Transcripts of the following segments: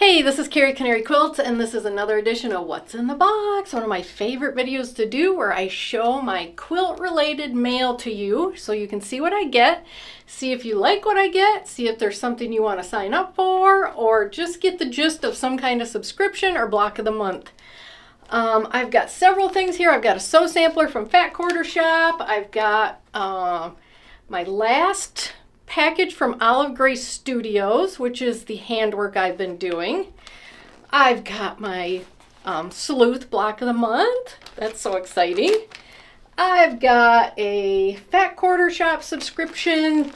Hey, this is Canary Quilts, and this is another edition of What's in the Box, one of my favorite videos to do where I show my quilt-related mail to you so you can see what I get, see if you like what I get, see if there's something you want to sign up for, or just get the gist of some kind of subscription or block of the month. I've got several things here. I've got a sew sampler from Fat Quarter Shop. I've got my last package from Olive Grace Studios, which is the handwork I've been doing. I've got my Sleuth block of the month. That's so exciting. I've got a Fat Quarter Shop subscription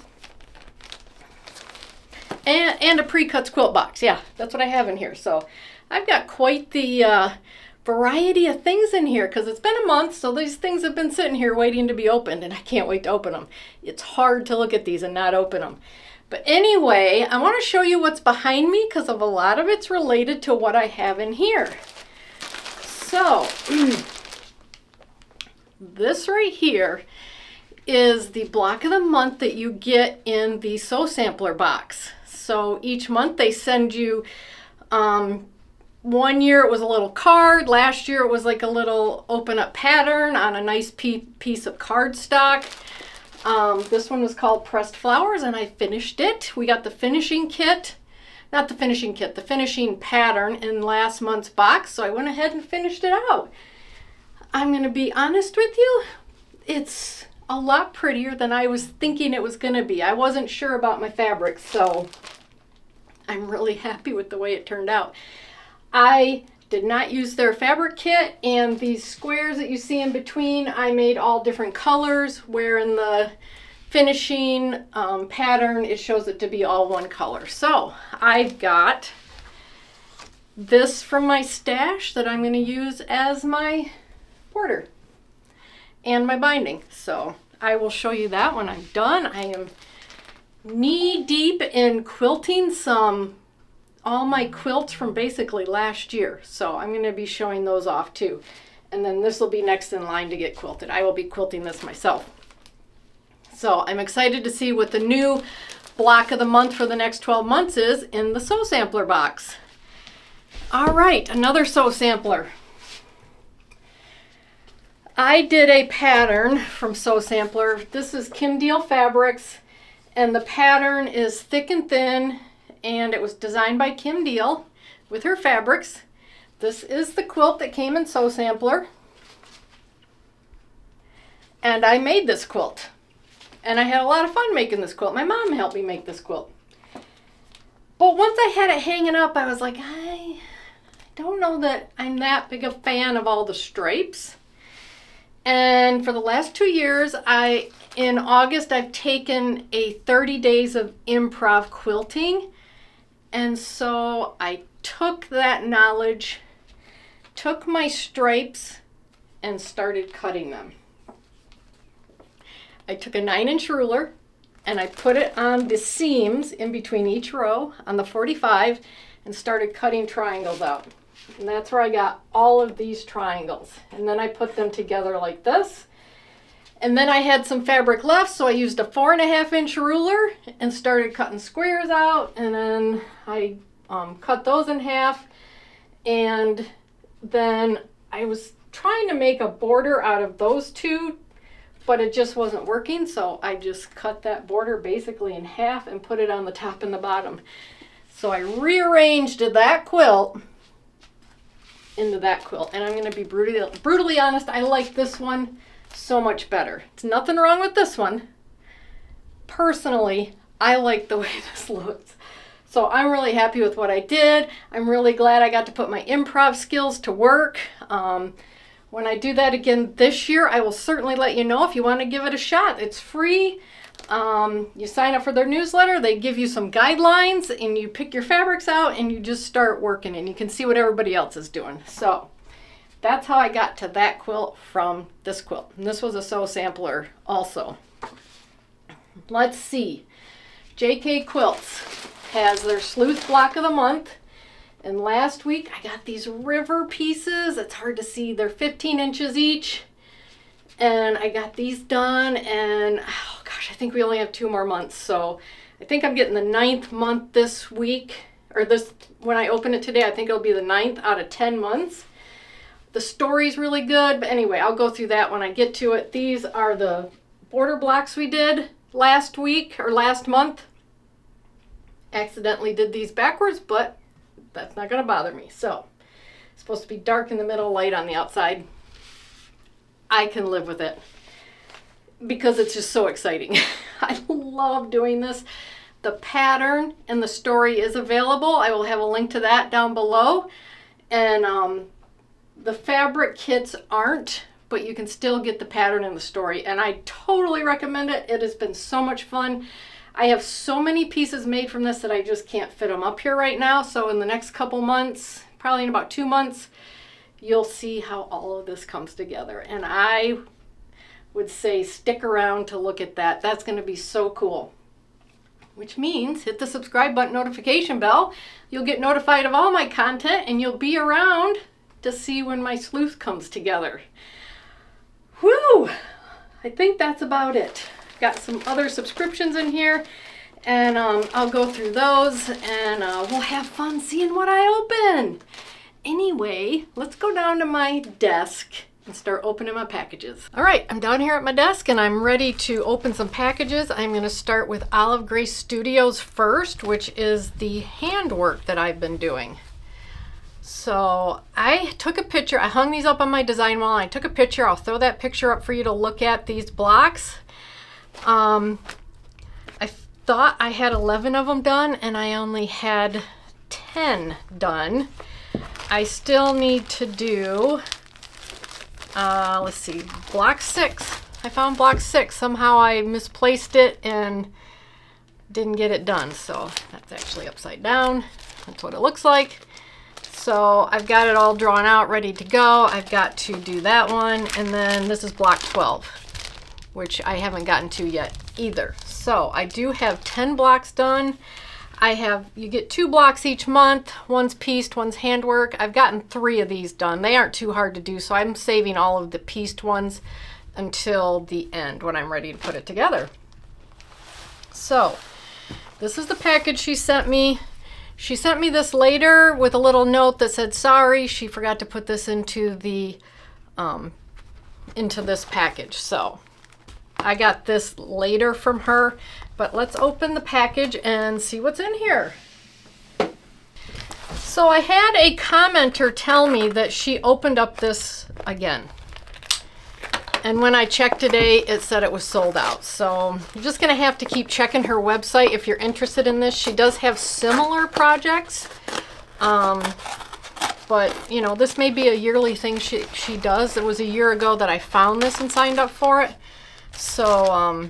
and a Precuts quilt box. Yeah, that's what I have in here. So I've got quite the variety of things in here because it's been a month, so these things have been sitting here waiting to be opened, and I can't wait to open them. It's hard to look at these and not open them. But anyway, I want to show you what's behind me because of a lot of it's related to what I have in here. So this right here is the block of the month that you get in the sew sampler box. So each month they send you one year it was a little card. Last year it was like a little open up pattern on a nice piece of cardstock. This one was called Pressed Flowers, and I finished it. We got the finishing kit, not the finishing kit, the finishing pattern in last month's box, so I went ahead and finished it out. I'm going to be honest with you, it's a lot prettier than I was thinking it was going to be. I wasn't sure about my fabrics, so I'm really happy with the way it turned out. I did not use their fabric kit, and these squares that you see in between, I made all different colors, where in the finishing pattern, it shows it to be all one color. So I've got this from my stash that I'm going to use as my border and my binding. So I will show you that when I'm done. I am knee deep in quilting all my quilts from basically last year. So I'm going to be showing those off too. And then this will be next in line to get quilted. I will be quilting this myself. So I'm excited to see what the new block of the month for the next 12 months is in the sew sampler box. All right, another sew sampler. I did a pattern from Sew Sampler. This is Kim Deal Fabrics, and the pattern is thick and thin, and it was designed by Kim Deal with her fabrics. This is the quilt that came in Sew Sampler. And I made this quilt. And I had a lot of fun making this quilt. My mom helped me make this quilt. But once I had it hanging up, I was like, I don't know that I'm that big a fan of all the stripes. And for the last 2 years, in August, I've taken a 30 days of improv quilting. And so I took that knowledge, took my stripes, and started cutting them. I took a 9-inch ruler and I put it on the seams in between each row on the 45 and started cutting triangles out. And that's where I got all of these triangles. And then I put them together like this. And then I had some fabric left, so I used a 4.5-inch ruler and started cutting squares out. And then I cut those in half. And then I was trying to make a border out of those two, but it just wasn't working. So I just cut that border basically in half and put it on the top and the bottom. So I rearranged that quilt into that quilt. And I'm going to be brutally honest, I like this one so much better. It's nothing wrong with this one. Personally, I like the way this looks. So I'm really happy with what I did. I'm really glad I got to put my improv skills to work. When I do that again this year, I will certainly let you know if you want to give it a shot. It's free. You sign up for their newsletter, they give you some guidelines, and you pick your fabrics out and you just start working, and you can see what everybody else is doing. So that's how I got to that quilt from this quilt. And this was a sew sampler also. Let's see. JK Quilts has their Sleuth block of the month. And last week I got these river pieces. It's hard to see. They're 15 inches each. And I got these done, and oh gosh, I think we only have 2 more months. So I think I'm getting the 9th month this week or this, when I open it today, I think it'll be the 9th out of 10 months. The story's really good, but anyway, I'll go through that when I get to it. These are the border blocks we did last week or last month. Accidentally did these backwards, but that's not gonna bother me. So, it's supposed to be dark in the middle, light on the outside. I can live with it because it's just so exciting. I love doing this. The pattern and the story is available. I will have a link to that down below. And the fabric kits aren't, but you can still get the pattern and the story. And I totally recommend it. It has been so much fun. I have so many pieces made from this that I just can't fit them up here right now. So in the next couple months, probably in about 2 months, you'll see how all of this comes together. And I would say stick around to look at that. That's going to be so cool. Which means hit the subscribe button, notification bell. You'll get notified of all my content and you'll be around to see when my sleuth comes together. Whew! I think that's about it. Got some other subscriptions in here and I'll go through those and we'll have fun seeing what I open. Anyway, let's go down to my desk and start opening my packages. All right, I'm down here at my desk and I'm ready to open some packages. I'm going to start with Olive Grace Studios first, which is the handwork that I've been doing. So I took a picture. I hung these up on my design wall. I took a picture. I'll throw that picture up for you to look at, these blocks. I thought I had 11 of them done and I only had 10 done. I still need to do, let's see, block 6. I found block 6. Somehow I misplaced it and didn't get it done. So that's actually upside down. That's what it looks like. So I've got it all drawn out, ready to go. I've got to do that one. And then this is block 12, which I haven't gotten to yet either. So I do have 10 blocks done. You get 2 blocks each month. One's pieced, one's handwork. I've gotten 3 of these done. They aren't too hard to do, so I'm saving all of the pieced ones until the end when I'm ready to put it together. So this is the package she sent me. She sent me this later with a little note that said, sorry, she forgot to put this into the into this package. So I got this later from her, but let's open the package and see what's in here. So I had a commenter tell me that she opened up this again. And when I checked today, it said it was sold out. So you're just gonna have to keep checking her website if you're interested in this. She does have similar projects. But you know, this may be a yearly thing she does. It was a year ago that I found this and signed up for it. So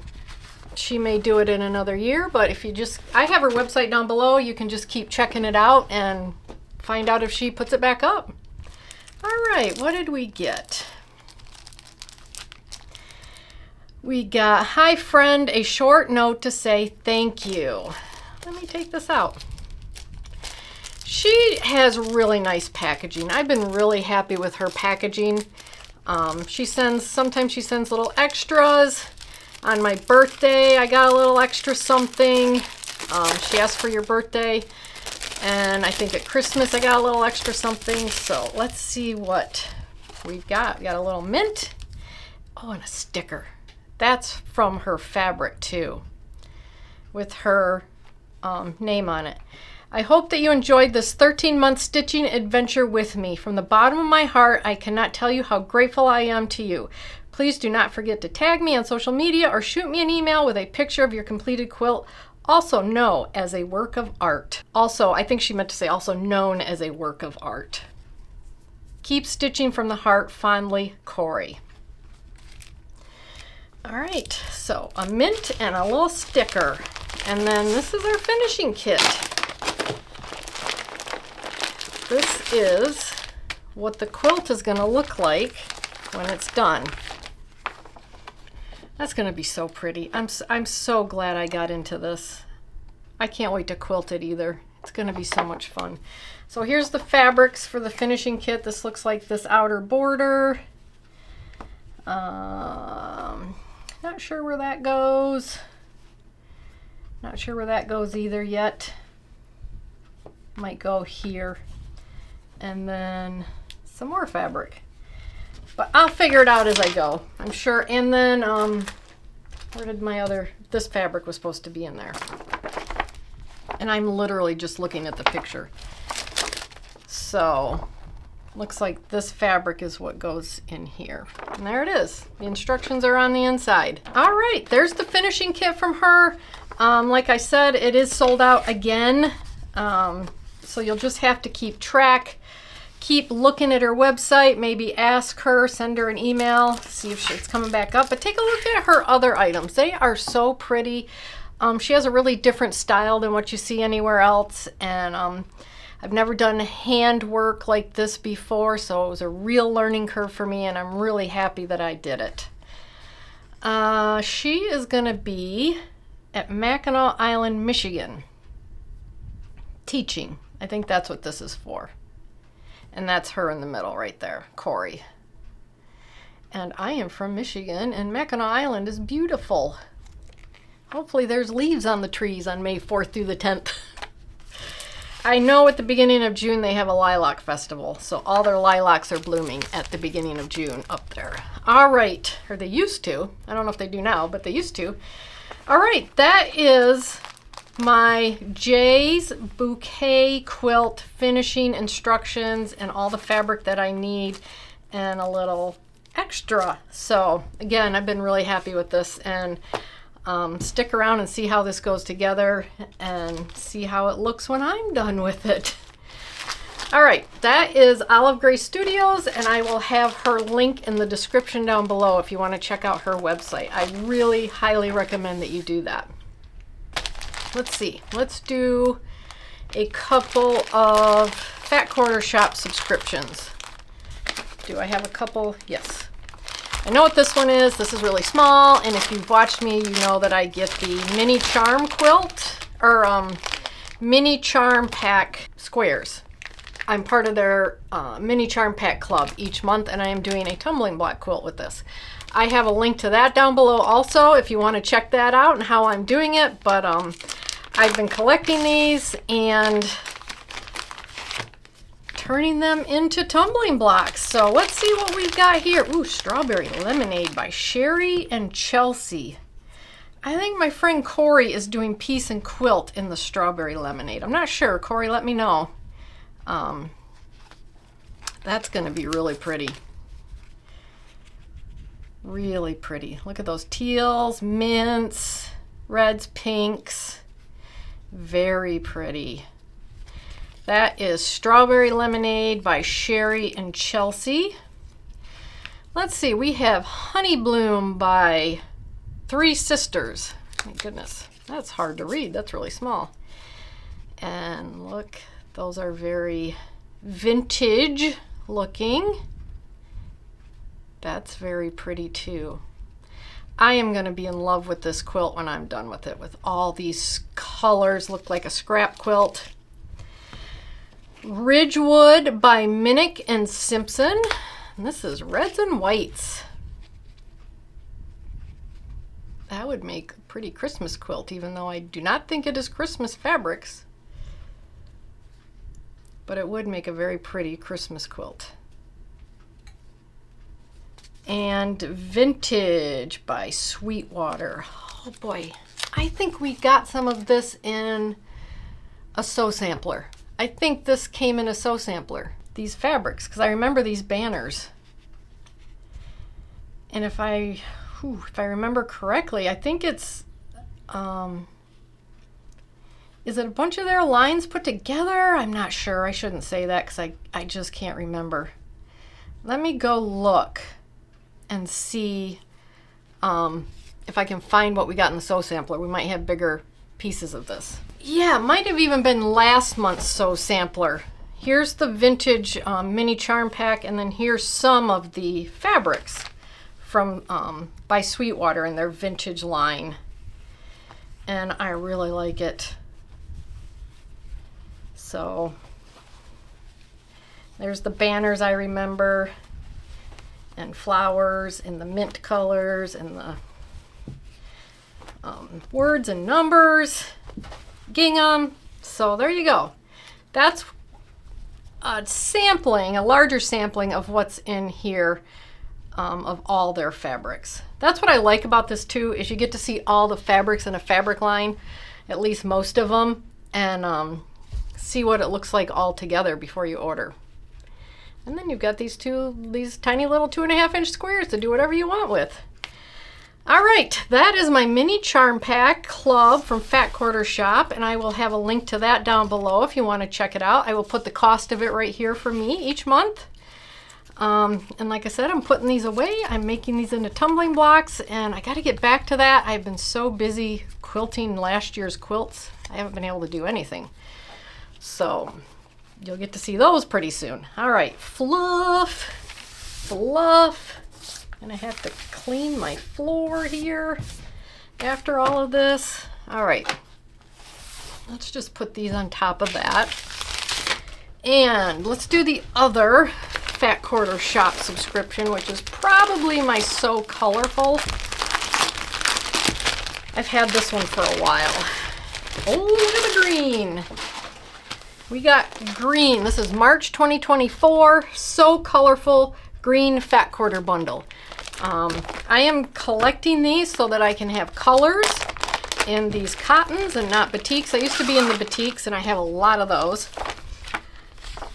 she may do it in another year, but if you just, I have her website down below. You can just keep checking it out and find out if she puts it back up. All right, what did we get? We got, hi friend, a short note to say thank you. Let me take this out. She has really nice packaging. I've been really happy with her packaging. Sometimes she sends little extras. On my birthday, I got a little extra something. She asked for your birthday. And I think at Christmas, I got a little extra something. So let's see what we've got. We got a little mint. Oh, and a sticker. That's from her fabric too, with her name on it. I hope that you enjoyed this 13-month stitching adventure with me. From the bottom of my heart, I cannot tell you how grateful I am to you. Please do not forget to tag me on social media or shoot me an email with a picture of your completed quilt, also known as a work of art. Also, I think she meant to say also known as a work of art. Keep stitching from the heart, fondly, Corey. All right, so a mint and a little sticker. And then this is our finishing kit. This is what the quilt is going to look like when it's done. That's going to be so pretty. I'm so glad I got into this. I can't wait to quilt it either. It's going to be so much fun. So here's the fabrics for the finishing kit. This looks like this outer border. Not sure where that goes. Not sure where that goes either yet. might go here, and then some more fabric. But I'll figure it out as I go, I'm sure. And then, where did my other, this fabric was supposed to be in there. And I'm literally just looking at the picture. So, looks like this fabric is what goes in here. And there it is. The instructions are on the inside. All right, there's the finishing kit from her. Like I said, it is sold out again. So you'll just have to keep track. Keep looking at her website, maybe ask her, send her an email, see if it's coming back up. But take a look at her other items. They are so pretty. She has a really different style than what you see anywhere else. And I've never done handwork like this before, so it was a real learning curve for me, and I'm really happy that I did it. She is going to be at Mackinac Island, Michigan, teaching. I think that's what this is for. And that's her in the middle right there, Corey. And I am from Michigan, and Mackinac Island is beautiful. Hopefully there's leaves on the trees on May 4th through the 10th. I know at the beginning of June they have a lilac festival, so all their lilacs are blooming at the beginning of June up there. All right, or they used to. I don't know if they do now, but they used to. All right, that is my Jay's Bouquet quilt finishing instructions and all the fabric that I need and a little extra. So again, I've been really happy with this, and stick around and see how this goes together and see how it looks when I'm done with it. All right, that is Olive Gray Studios, and I will have her link in the description down below if you want to check out her website. I really highly recommend that you do that. Let's see, let's do a couple of Fat Quarter Shop subscriptions. Do I have a couple? Yes. I know what this one is. This is really small, and if you've watched me, you know that I get the mini charm quilt, or mini charm pack squares. I'm part of their mini charm pack club each month, and I am doing a tumbling block quilt with this. I have a link to that down below also if you want to check that out and how I'm doing it. But I've been collecting these and turning them into tumbling blocks. So let's see what we've got here. Ooh, Strawberry Lemonade by Sherry and Chelsea. I think my friend Corey is doing Peace and Quilt in the Strawberry Lemonade. I'm not sure. Corey, let me know. That's going to be really pretty. Really pretty. Look at those teals, mints, reds, pinks. Very pretty. That is Strawberry Lemonade by Sherry and Chelsea. Let's see, we have Honey Bloom by Three Sisters. My goodness, that's hard to read. That's really small. And look, those are very vintage looking. That's very pretty too. I am going to be in love with this quilt when I'm done with it, with all these colors. Look like a scrap quilt. Ridgewood by Minnick and Simpson. And this is reds and whites. That would make a pretty Christmas quilt, even though I do not think it is Christmas fabrics. But it would make a very pretty Christmas quilt. And Vintage by Sweetwater. Oh boy, I think we got some of this in a sew sampler. I think this came in a sew sampler, these fabrics, because I remember these banners. And if I remember correctly, I think it's, is it a bunch of their lines put together? I'm not sure. I shouldn't say that because I just can't remember. Let me go look and see if I can find what we got in the sew sampler. We might have bigger pieces of this. Yeah, it might have even been last month's sew sampler. Here's the vintage mini charm pack, and then here's some of the fabrics from by Sweetwater in their vintage line. And I really like it. So there's the banners I remember, and flowers and the mint colors and the words and numbers, gingham. So there you go. that's a sampling, a larger sampling of what's in here of all their fabrics. That's what I like about this too, is you get to see all the fabrics in a fabric line, at least most of them, and see what it looks like all together before you order. And then you've got these tiny little 2.5-inch squares to do whatever you want with. All right, that is my mini charm pack club from Fat Quarter Shop, and I will have a link to that down below if you want to check it out. I will put the cost of it right here for me each month. And like I said, I'm putting these away. I'm making these into tumbling blocks, and I got to get back to that. I've been so busy quilting last year's quilts, I haven't been able to do anything. So you'll get to see those pretty soon. All right, fluff. And I have to clean my floor here after all of this. All right, let's just put these on top of that. And let's do the other Fat Quarter Shop subscription, which is probably my So Colorful. I've had this one for a while. Oh, look at the green. We got green. This is March 2024, So Colorful Green Fat Quarter Bundle. I am collecting these so that I can have colors in these cottons and not batiks. I used to be in the batiks, and I have a lot of those.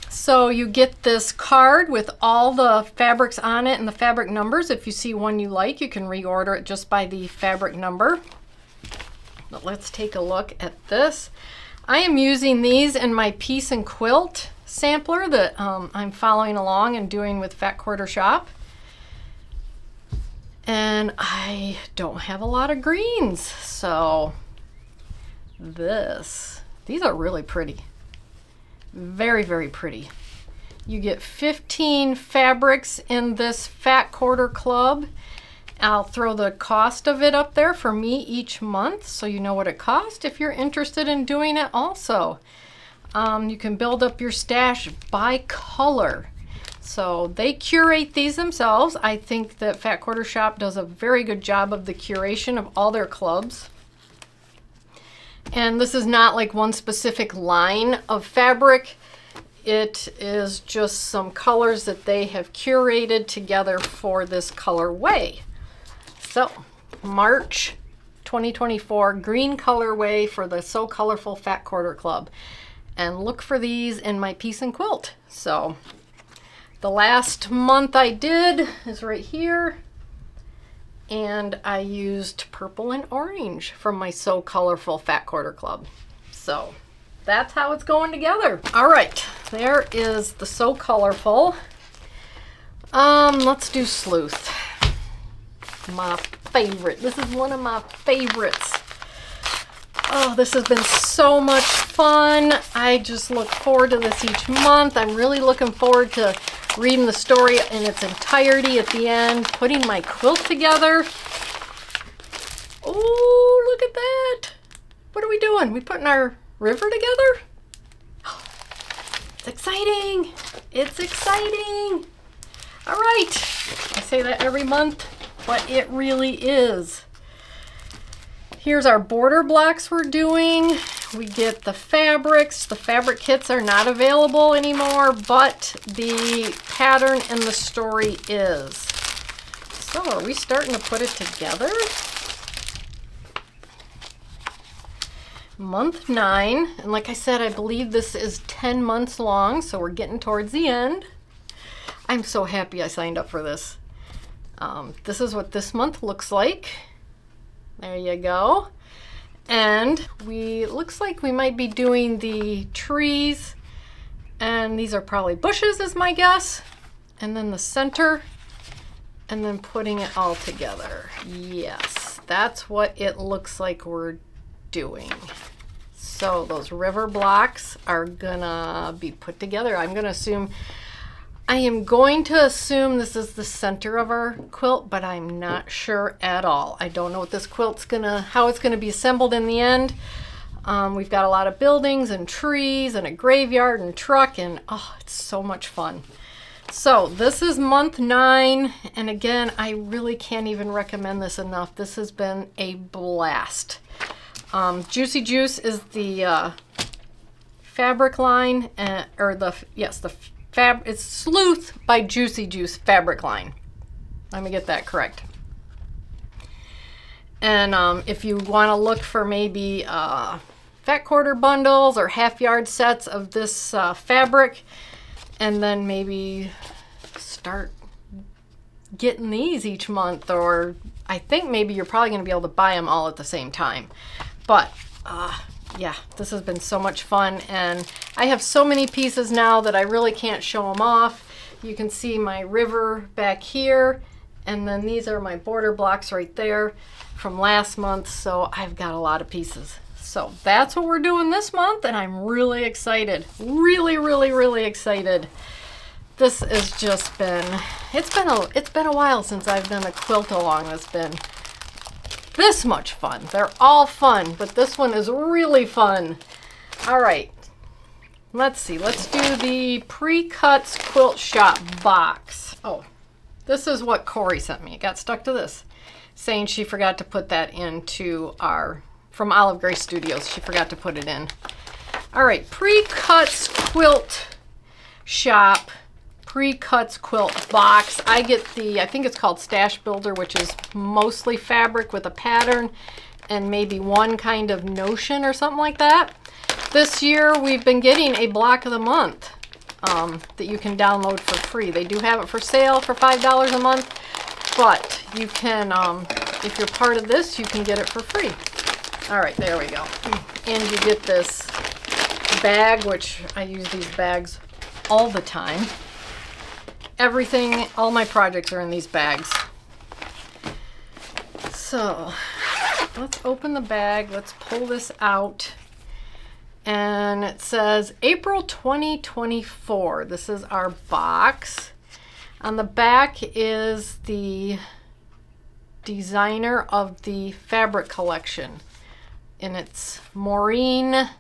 So you get this card with all the fabrics on it and the fabric numbers. If you see one you like, you can reorder it just by the fabric number. But let's take a look at this. I am using these in my Piece and Quilt sampler that I'm following along and doing with Fat Quarter Shop. And I don't have a lot of greens, so these are really pretty. Very, very pretty. You get 15 fabrics in this Fat Quarter Club. I'll throw the cost of it up there for me each month so you know what it costs if you're interested in doing it also. You can build up your stash by color. So they curate these themselves. I think that Fat Quarter Shop does a very good job of the curation of all their clubs. And this is not like one specific line of fabric. It is just some colors that they have curated together for this colorway. So, March 2024 green colorway for the So Colorful Fat Quarter Club. And look for these in my Piece and Quilt. So, the last month I did is right here. And I used purple and orange from my So Colorful Fat Quarter Club. So, that's how it's going together. All right, there is the So Colorful. Let's do Sleuth. My favorite. This is one of my favorites. Oh, this has been so much fun. I just look forward to this each month. I'm really looking forward to reading the story in its entirety at the end, putting my quilt together. Oh, look at that. What are we doing? We putting our river together? Oh, it's exciting. It's exciting. All right. I say that every month, but it really is. Here's our border blocks we're doing. We get the fabrics. The fabric kits are not available anymore, but the pattern and the story is. So are we starting to put it together? Month 9, and like I said, I believe this is 10 months long, so we're getting towards the end. I'm so happy I signed up for this. This is what this month looks like. There you go. And looks like we might be doing the trees, and these are probably bushes is my guess. And then the center, and then putting it all together. Yes, that's what it looks like we're doing. So those river blocks are gonna be put together. I am going to assume this is the center of our quilt, but I'm not sure at all. I don't know what this quilt's how it's gonna be assembled in the end. We've got a lot of buildings and trees and a graveyard and truck, and oh, it's so much fun. So this is month 9, and again, I really can't even recommend this enough. This has been a blast. Juicy Juice is the fabric line, it's Sleuth by Juicy Juice fabric line. Let me get that correct. And if you want to look for maybe fat quarter bundles or half yard sets of this fabric, and then maybe start getting these each month, or I think maybe you're probably going to be able to buy them all at the same time. But yeah, this has been so much fun, and I have so many pieces now that I really can't show them off. You can see my river back here, and then these are my border blocks right there from last month, so I've got a lot of pieces. So that's what we're doing this month, and I'm really excited. Really excited. This has just been, it's been a while since I've done a quilt along that's been this much fun. They're all fun, but this one is really fun. All right, let's see. Let's do the Precuts Quilt Shop box. Oh, this is what Corey sent me. It got stuck to this, saying she forgot to put that into our, from Olive Grace Studios. She forgot to put it in. All right, Precuts Quilt Shop Precuts quilt box. I get the, I think it's called Stash Builder, which is mostly fabric with a pattern and maybe one kind of notion or something like that. This year we've been getting a block of the month that you can download for free. They do have it for sale for $5 a month, but you can, if you're part of this, you can get it for free. All right, there we go. And you get this bag, which I use these bags all the time. Everything, all my projects are in these bags. So let's open the bag. Let's pull this out. And it says April 2024. This is our box. On the back is the designer of the fabric collection. And it's Maureen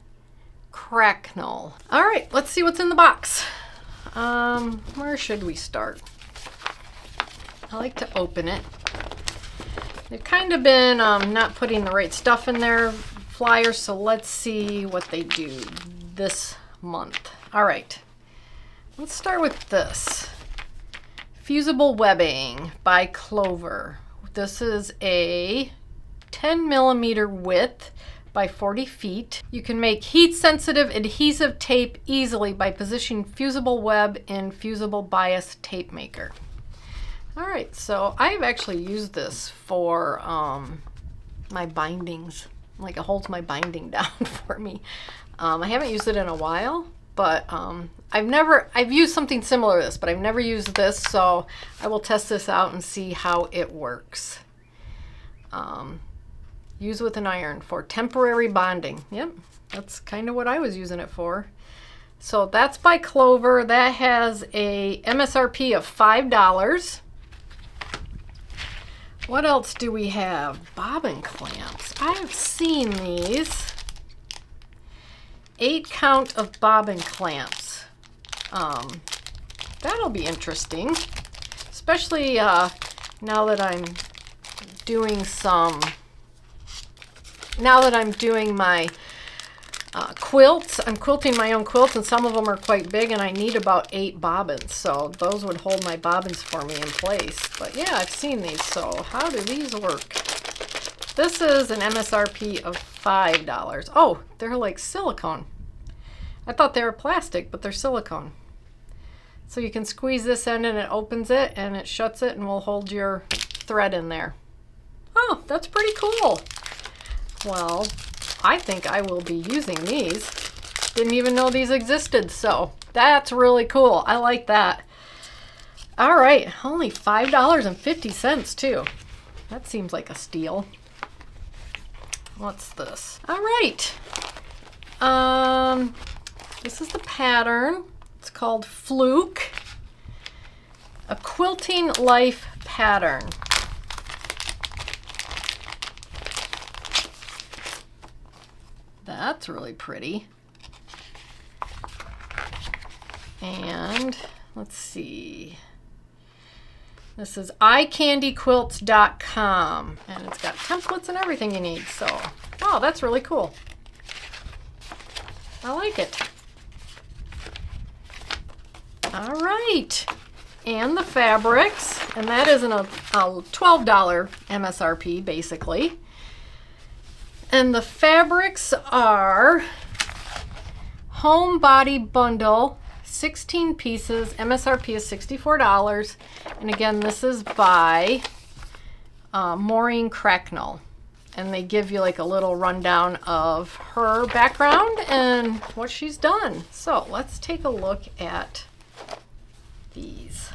Cracknell. All right, let's see what's in the box. Where should we start? I like to open it. They've kind of been not putting the right stuff in their flyers, so let's see what they do this month. All right, let's start with this. Fusible Webbing by Clover. This is a 10 millimeter width by 40 feet. You can make heat-sensitive adhesive tape easily by positioning fusible web in fusible bias tape maker. All right, so I've actually used this for my bindings. Like, it holds my binding down for me. I haven't used it in a while, but I've used something similar to this, but I've never used this, so I will test this out and see how it works. Use with an iron for temporary bonding. Yep, that's kind of what I was using it for. So that's by Clover. That has a MSRP of $5. What else do we have? Bobbin clamps. I've seen these. 8 count of bobbin clamps. That'll be interesting, especially now that I'm doing my quilts. I'm quilting my own quilts, and some of them are quite big, and I need about 8 bobbins, so those would hold my bobbins for me in place. But yeah, I've seen these. So how do these work? This is an MSRP of $5. Oh, they're like silicone. I thought they were plastic, but they're silicone. So you can squeeze this in and it opens it and it shuts it and will hold your thread in there. Oh, that's pretty cool. Well, I think I will be using these. Didn't even know these existed, so that's really cool. I like that. All right, only $5.50 too. That seems like a steal. What's this? All right. This is the pattern. It's called Fluke. A Quilting Life pattern. That's really pretty. And let's see. This is iCandyQuilts.com, and it's got templates and everything you need. So, oh, that's really cool. I like it. All right. And the fabrics, and that isn't a $12 MSRP basically. And the fabrics are Home Body Bundle, 16 pieces, MSRP is $64. And again, this is by Maureen Cracknell. And they give you like a little rundown of her background and what she's done. So let's take a look at these.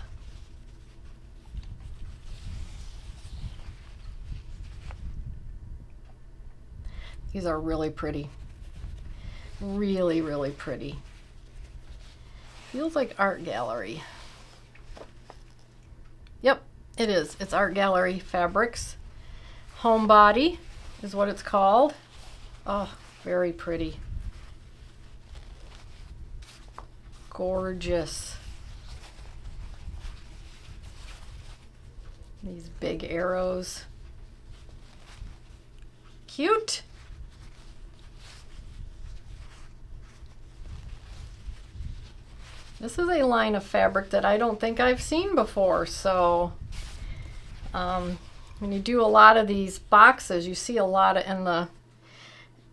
These are really pretty. Really, really pretty. Feels like art gallery. Yep, it is. It's art gallery fabrics. Home Body is what it's called. Oh, very pretty. Gorgeous. These big arrows. Cute. This is a line of fabric that I don't think I've seen before, so when you do a lot of these boxes, you see a lot of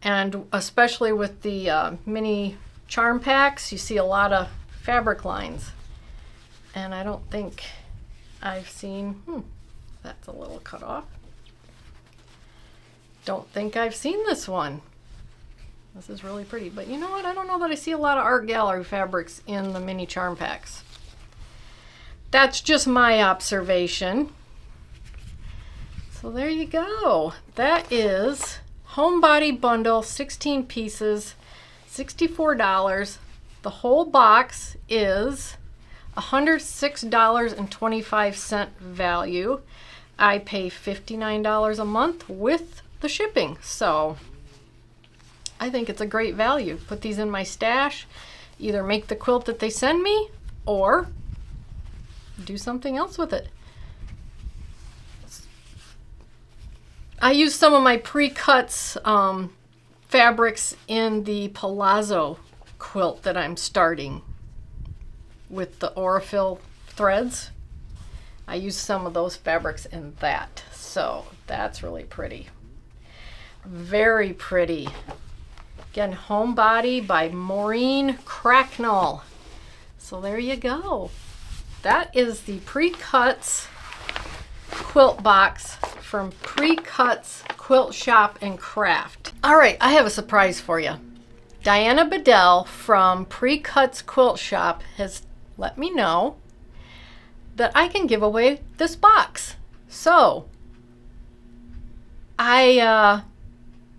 and especially with the mini charm packs, you see a lot of fabric lines. And I don't think I've seen, that's a little cut off. Don't think I've seen this one. This is really pretty, but you know what? I don't know that I see a lot of art gallery fabrics in the mini charm packs. That's just my observation. So there you go. That is Home Body Bundle, 16 pieces, $64. The whole box is $106.25 value. I pay $59 a month with the shipping. So I think it's a great value. Put these in my stash, either make the quilt that they send me or do something else with it. I use some of my Precuts fabrics in the Palazzo quilt that I'm starting with the Aurifil threads. I use some of those fabrics in that. So that's really pretty. Very pretty. Again, Home Body by Maureen Cracknell. So there you go. That is the Precuts quilt box from Precuts Quilt Shop and Craft. All right, I have a surprise for you. Diana Bedell from Precuts Quilt Shop has let me know that I can give away this box. So I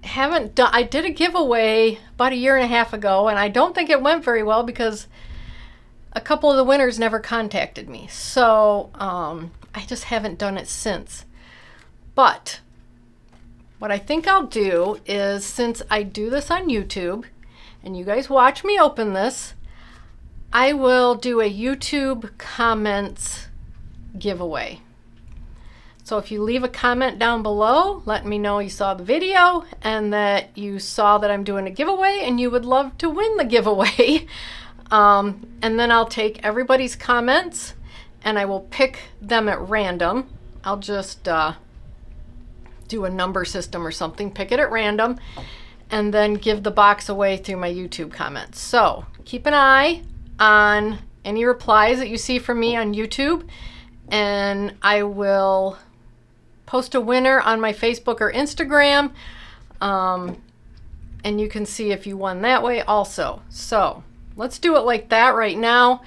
did a giveaway about 1.5 years ago, and I don't think it went very well because a couple of the winners never contacted me. So I just haven't done it since. But what I think I'll do is, since I do this on YouTube and you guys watch me open this, I will do a YouTube comments giveaway. So if you leave a comment down below, let me know you saw the video and that you saw that I'm doing a giveaway and you would love to win the giveaway. And then I'll take everybody's comments and I will pick them at random. I'll just do a number system or something, pick it at random, and then give the box away through my YouTube comments. So keep an eye on any replies that you see from me on YouTube, and I will post a winner on my Facebook or Instagram, and you can see if you won that way also. So let's do it like that right now,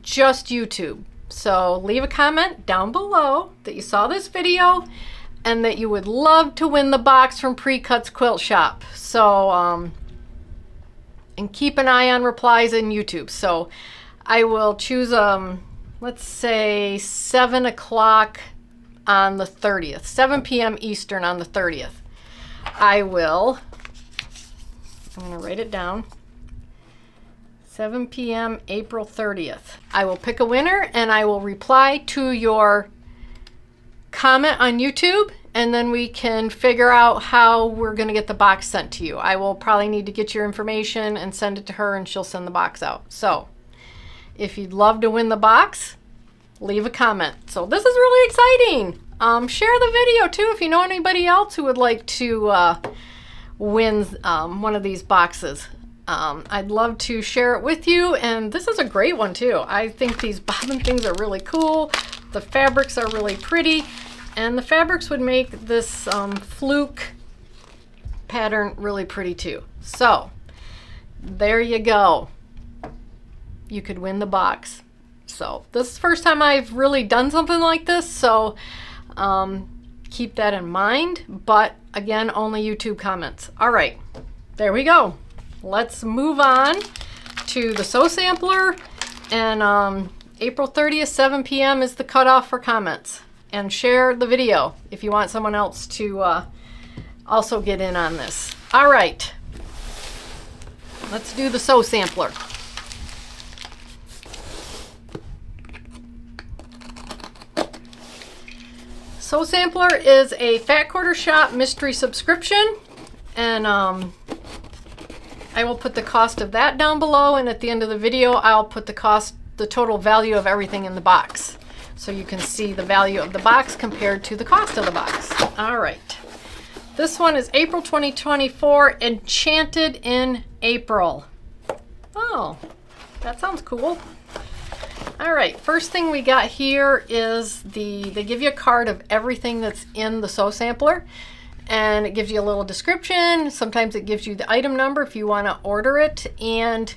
just YouTube. So leave a comment down below that you saw this video and that you would love to win the box from Precuts Quilt Shop. So, and keep an eye on replies in YouTube. So I will choose, let's say 7 o'clock on the 30th, 7 p.m. Eastern on the 30th. I'm gonna write it down. 7 p.m. April 30th. I will pick a winner and I will reply to your comment on YouTube, and then we can figure out how we're going to get the box sent to you. I will probably need to get your information and send it to her, and she'll send the box out. So If you'd love to win the box, leave a comment. So this is really exciting. Share the video too if you know anybody else who would like to win one of these boxes. I'd love to share it with you, and this is a great one too. I think these bobbin things are really cool. The fabrics are really pretty, and the fabrics would make this fluke pattern really pretty too. So there you go. You could win the box. So this is the first time I've really done something like this, so keep that in mind. But again, only YouTube comments. All right, there we go. Let's move on to the sew sampler, and April 30th, 7 p.m. is the cutoff for comments. And share the video if you want someone else to also get in on this. All right, let's do the sew sampler. Sew Sampler is a Fat Quarter Shop mystery subscription, and I will put the cost of that down below, and at the end of the video I'll put the total value of everything in the box, so you can see the value of the box compared to the cost of the box. All right, this one is April 2024, Enchanted in April. Oh, that sounds cool. All right, first thing we got here is they give you a card of everything that's in the sew sampler, and it gives you a little description. Sometimes it gives you the item number if you want to order it, and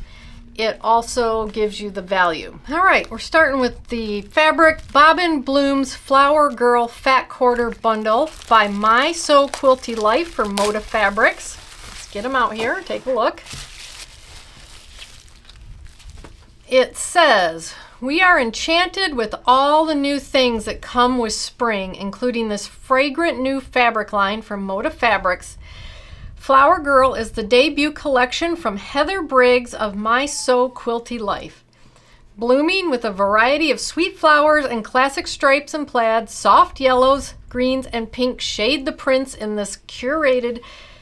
it also gives you the value. All right, we're starting with the fabric Bobbin Blooms Flower Girl Fat Quarter Bundle by My Sew Quilty Life for Moda Fabrics. Let's get them out here, take a look. It says, "We are enchanted with all the new things that come with spring, including this fragrant new fabric line from Moda Fabrics. Flower Girl is the debut collection from Heather Briggs of My Sew Quilty Life. Blooming with a variety of sweet flowers and classic stripes and plaids, soft yellows, greens, and pinks shade the prints in this curated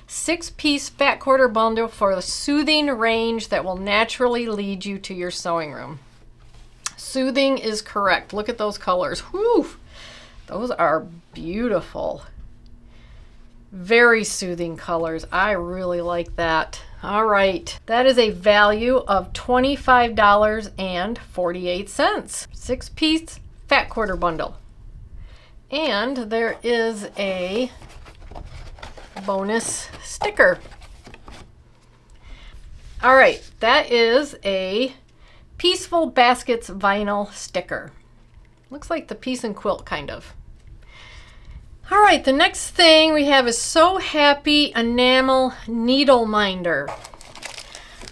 6-piece fat quarter bundle for a soothing range that will naturally lead you to your sewing room." Soothing is correct. Look at those colors. Whew, those are beautiful. Very soothing colors. I really like that. All right, that is a value of $25.48. 6-piece fat quarter bundle. And there is a bonus sticker. All right, that is a Peaceful Baskets vinyl sticker. Looks like the Peace and Quilt kind of. All right, the next thing we have is So Happy Enamel Needle Minder.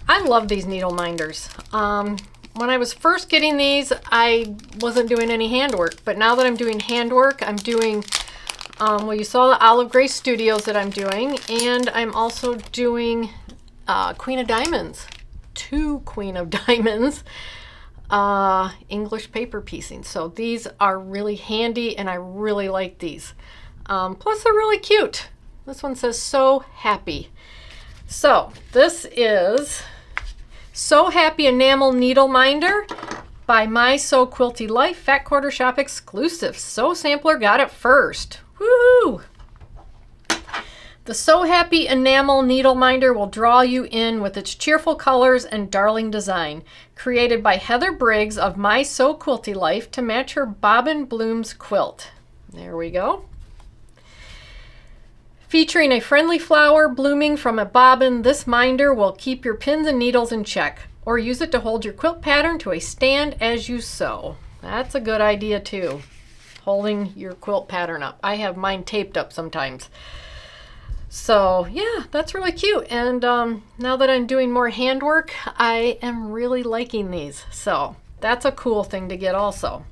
I love these needle minders. When I was first getting these, I wasn't doing any handwork, but now that I'm doing handwork, I'm doing, well, you saw the Olive Gray Studios that I'm doing, and I'm also doing Queen of Diamonds. 2 Queen of Diamonds English paper piecing. So these are really handy, and I really like these. Plus they're really cute. This one says So Happy. So this is So Happy Enamel Needle Minder by My Sew Quilty Life, Fat Quarter Shop exclusive. Sew Sampler got it first. Woohoo! The So Happy Enamel Needle Minder will draw you in with its cheerful colors and darling design. Created by Heather Briggs of My Sew Quilty Life to match her Bobbin Blooms quilt. There we go. Featuring a friendly flower blooming from a bobbin, this minder will keep your pins and needles in check, or use it to hold your quilt pattern to a stand as you sew. That's a good idea too, holding your quilt pattern up. I have mine taped up sometimes. So yeah, that's really cute. And now that I'm doing more handwork, I am really liking these. So that's a cool thing to get also.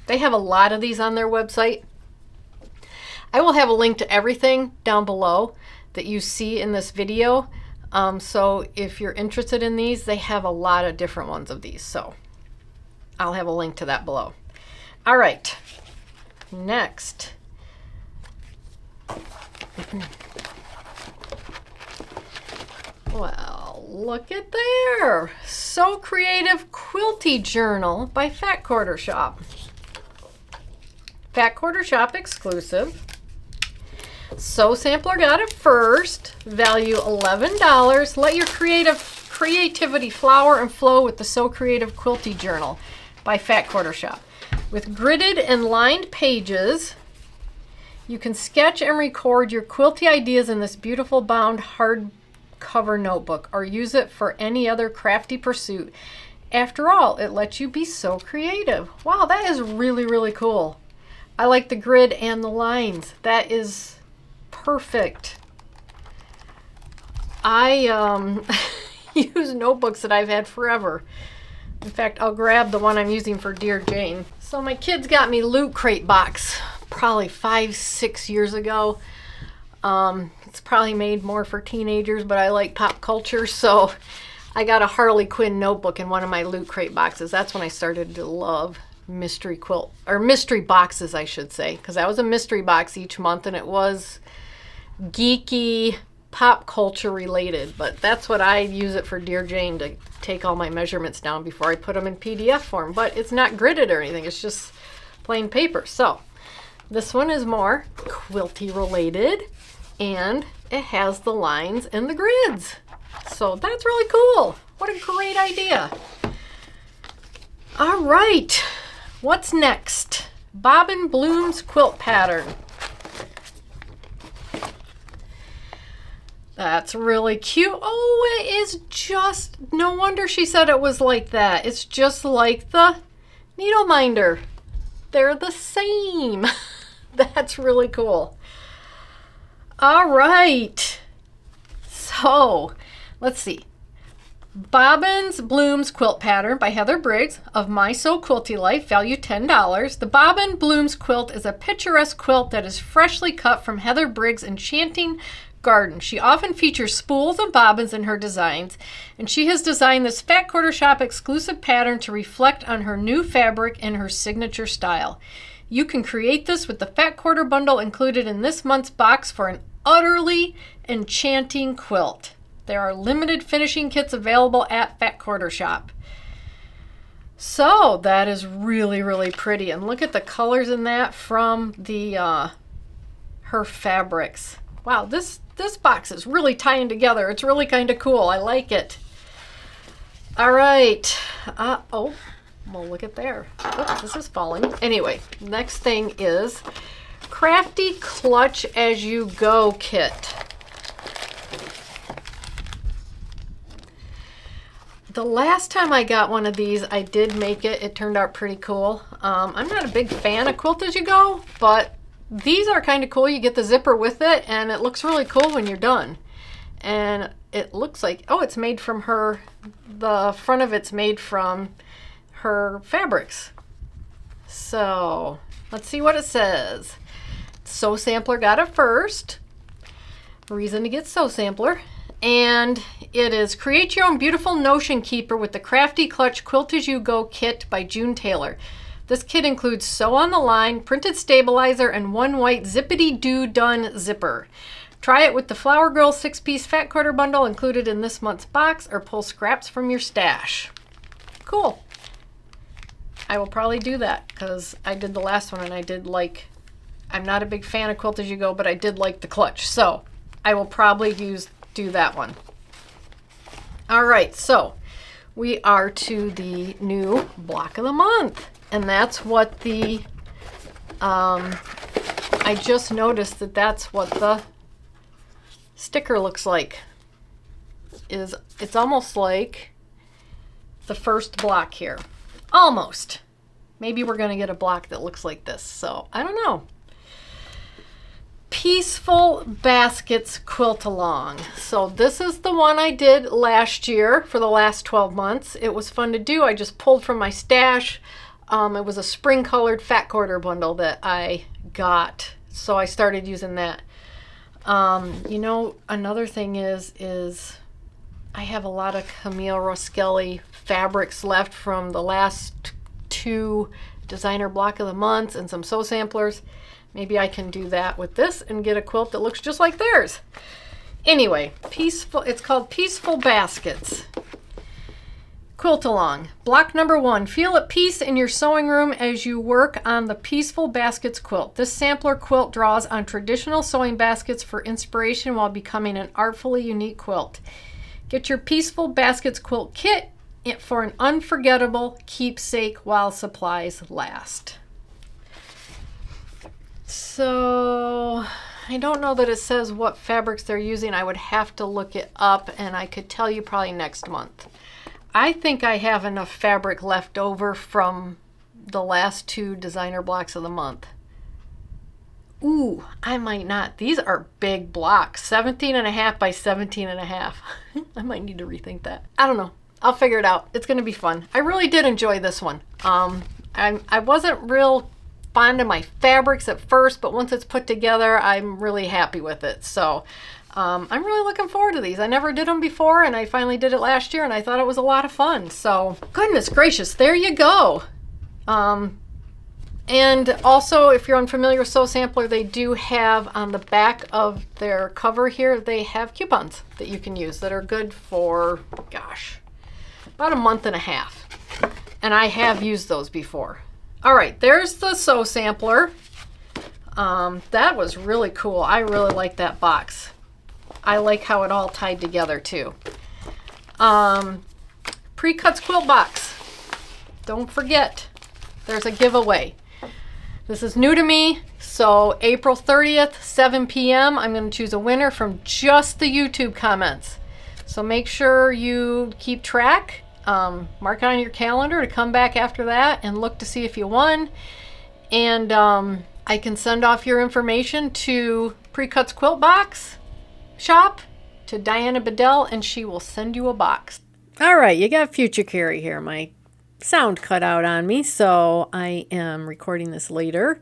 They have a lot of these on their website. I will have a link to everything down below that you see in this video. So if you're interested in these, they have a lot of different ones of these. So I'll have a link to that below. All right, next. Well, look at there. So Creative Quilty Journal by Fat Quarter Shop. Fat Quarter Shop exclusive. So Sampler got it first. Value $11. Let your creativity flower and flow with the So Creative Quilty Journal by Fat Quarter Shop. With gridded and lined pages, you can sketch and record your quilty ideas in this beautiful bound hardcover notebook, or use it for any other crafty pursuit. After all, it lets you be so creative. Wow, that is really, really cool. I like the grid and the lines. That is perfect. I use notebooks that I've had forever. In fact, I'll grab the one I'm using for Dear Jane. So my kids got me Loot Crate box probably 5-6 years ago. It's probably made more for teenagers, but I like pop culture, so I got a Harley Quinn notebook in one of my Loot Crate boxes. That's when I started to love mystery quilt, or mystery boxes, I should say, because that was a mystery box each month, and it was geeky, pop culture related. But that's what I use it for Dear Jane, to take all my measurements down before I put them in PDF form. But it's not gridded or anything, it's just plain paper. So this one is more quilty related, and it has the lines and the grids. So that's really cool. What a great idea. All right, what's next? Bobbin Bloom's quilt pattern. That's really cute. Oh, it is just, no wonder she said it was like that. It's just like the needle minder. They're the same. That's really cool. All right. So, let's see. Bobbins Bloom's quilt pattern by Heather Briggs of My So Quilty Life, value $10. The Bobbin Bloom's quilt is a picturesque quilt that is freshly cut from Heather Briggs' enchanting garden. She often features spools and bobbins in her designs, and she has designed this Fat Quarter Shop exclusive pattern to reflect on her new fabric and her signature style. You can create this with the Fat Quarter bundle included in this month's box for an utterly enchanting quilt. There are limited finishing kits available at Fat Quarter Shop. So that is really, really pretty, and look at the colors in that from the her fabrics. Wow, this box is really tying together. It's really kind of cool. I like it. All right. Oh, well, look at there. Oops, this is falling. Anyway, next thing is Crafty Clutch As You Go kit. The last time I got one of these, I did make it. It turned out pretty cool. I'm not a big fan of Quilt As You Go, but these are kind of cool. You get the zipper with it, and it looks really cool when you're done. And it looks like, oh, it's made from her, the front of it's made from her fabrics. So let's see what it says. So Sampler got it first. Reason to get So Sampler. And it is Create Your Own Beautiful Notion Keeper with the Crafty Clutch Quilt As You Go kit by June Taylor. This kit includes Sew on the Line, printed stabilizer, and one white zippity-doo done zipper. Try it with the Flower Girl 6-piece Fat Quarter bundle included in this month's box, or pull scraps from your stash. Cool. I will probably do that because I did the last one and I did like, I'm not a big fan of Quilt As You Go, but I did like the clutch. So I will probably do that one. All right, so we are to the new block of the month. And that's what the, I just noticed that that's what the sticker looks like. It's almost like the first block here. Almost. Maybe we're going to get a block that looks like this. So, I don't know. Peaceful Baskets Quilt Along. So this is the one I did last year for the last 12 months. It was fun to do. I just pulled from my stash. It was a spring colored Fat Quarter bundle that I got, so I started using that. You know, another thing is I have a lot of Camille Roskelly fabrics left from the last 2 designer block of the months and some So Samplers. Maybe I can do that with this and get a quilt that looks just like theirs. Anyway, peaceful. It's called Peaceful Baskets. Quilt along. Block number 1. Feel at peace in your sewing room as you work on the Peaceful Baskets quilt. This sampler quilt draws on traditional sewing baskets for inspiration while becoming an artfully unique quilt. Get your Peaceful Baskets quilt kit for an unforgettable keepsake while supplies last. So I don't know that it says what fabrics they're using. I would have to look it up, and I could tell you probably next month. I think I have enough fabric left over from the last 2 designer blocks of the month. Ooh, I might not. These are big blocks, 17.5 by 17.5. I might need to rethink that. I don't know. I'll figure it out. It's going to be fun. I really did enjoy this one. I wasn't real fond of my fabrics at first, but once it's put together, I'm really happy with it. So I'm really looking forward to these. I never did them before, and I finally did it last year, and I thought it was a lot of fun. So goodness gracious, there you go. And also, if you're unfamiliar with Sew Sampler, they do have on the back of their cover here, they have coupons that you can use that are good for, gosh, about a month and a half. And I have used those before. All right, there's the Sew Sampler. That was really cool. I really like that box. I like how it all tied together too. Precuts quilt box. Don't forget, there's a giveaway. This is new to me, so April 30th, 7 p.m., I'm going to choose a winner from just the YouTube comments. So make sure you keep track. Mark it on your calendar to come back after that and look to see if you won. And I can send off your information to Precuts Quilt Box Shop to Diana Bedell, and she will send you a box. All right, you got Future Carrie here. My sound cut out on me, so I am recording this later.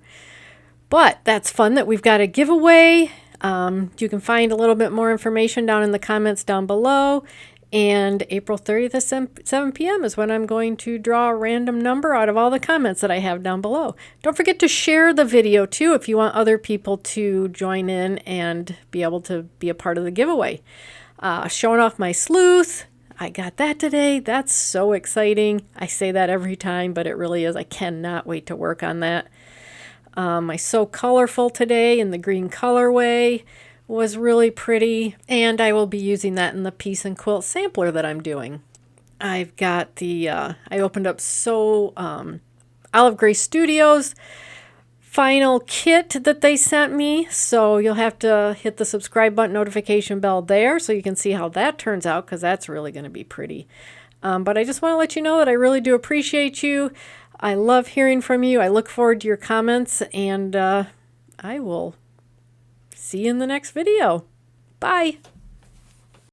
But that's fun that we've got a giveaway. You can find a little bit more information down in the comments down below. And April 30th at 7 p.m. is when I'm going to draw a random number out of all the comments that I have down below. Don't forget to share the video too if you want other people to join in and be able to be a part of the giveaway. Showing off my Sleuth. I got that today. That's so exciting. I say that every time, but it really is. I cannot wait to work on that. My So Colorful today in the green colorway was really pretty, and I will be using that in the Piece and Quilt sampler that I'm doing. I've got the, I opened up Olive Gray Studios final kit that they sent me, so you'll have to hit the subscribe button, notification bell there so you can see how that turns out, because that's really going to be pretty. But I just want to let you know that I really do appreciate you. I love hearing from you. I look forward to your comments, and I will see you in the next video. Bye.